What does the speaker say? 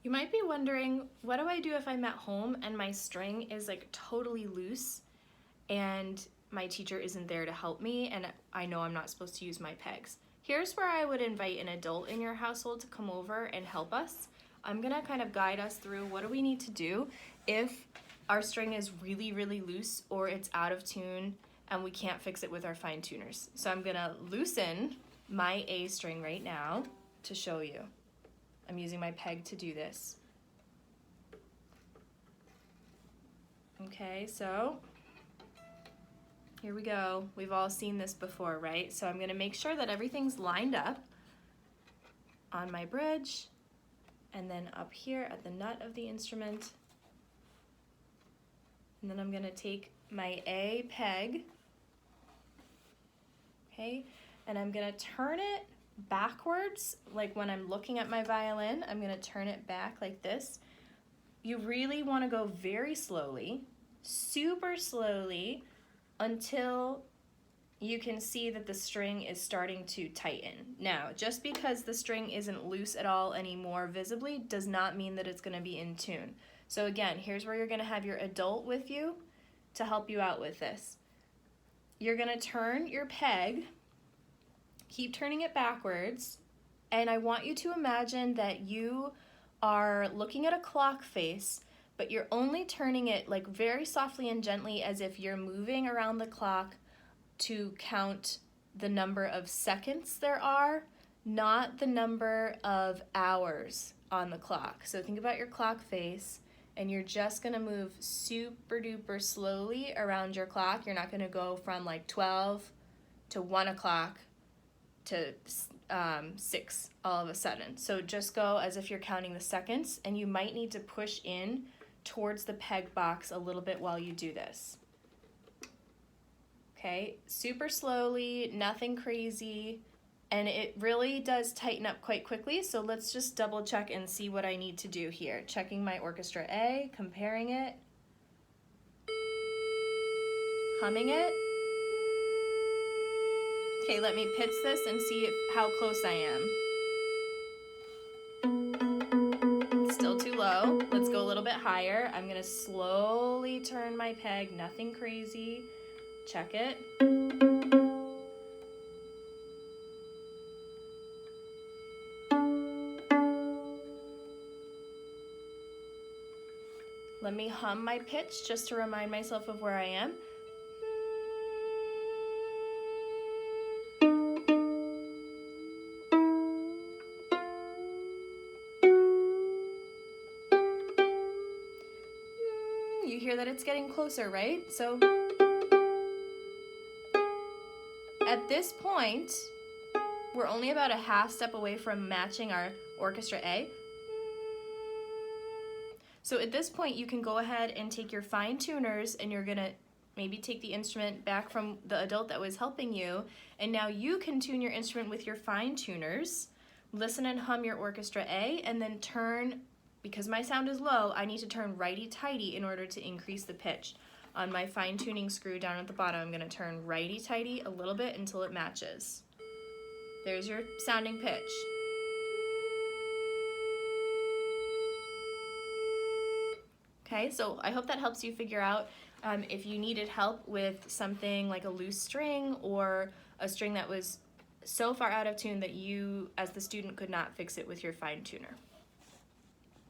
You might be wondering, what do I do if I'm at home and my string is like totally loose and my teacher isn't there to help me and I know I'm not supposed to use my pegs? Here's where I would invite an adult in your household to come over and help us. I'm gonna kind of guide us through what do we need to do if our string is really, really loose or it's out of tune and we can't fix it with our fine tuners. So I'm gonna loosen my A string right now to show you. I'm using my peg to do this. Okay, so here we go. We've all seen this before, right? So I'm gonna make sure that everything's lined up on my bridge and then up here at the nut of the instrument. And then I'm gonna take my A peg, okay, and I'm gonna turn it backwards, like when I'm looking at my violin, I'm gonna turn it back like this. You really wanna go very slowly, super slowly, until you can see that the string is starting to tighten. Now, just because the string isn't loose at all anymore visibly does not mean that it's gonna be in tune. So again, here's where you're gonna have your adult with you to help you out with this. You're gonna turn your peg, keep turning it backwards, and I want you to imagine that you are looking at a clock face, but you're only turning it like very softly and gently as if you're moving around the clock to count the number of seconds there are, not the number of hours on the clock. So think about your clock face, and you're just gonna move super duper slowly around your clock. You're not gonna go from like 12 to 1 o'clock to 6 all of a sudden. So just go as if you're counting the seconds, and you might need to push in towards the peg box a little bit while you do this. Okay, super slowly, nothing crazy, and it really does tighten up quite quickly. So let's just double check and see what I need to do here. Checking my orchestra A, comparing it, humming it. Okay, let me pitch this and see how close I am. Still too low. Let's go a little bit higher. I'm gonna slowly turn my peg, nothing crazy. Check it. Let me hum my pitch just to remind myself of where I am. You hear that it's getting closer, right? So at this point, we're only about a half step away from matching our orchestra A. So at this point, you can go ahead and take your fine tuners, and you're gonna maybe take the instrument back from the adult that was helping you, and now you can tune your instrument with your fine tuners, listen and hum your orchestra A, and then turn, because my sound is low, I need to turn righty-tighty in order to increase the pitch. On my fine tuning screw down at the bottom, I'm gonna turn righty-tighty a little bit until it matches. There's your sounding pitch. Okay, so I hope that helps you figure out if you needed help with something like a loose string or a string that was so far out of tune that you, as the student, could not fix it with your fine tuner.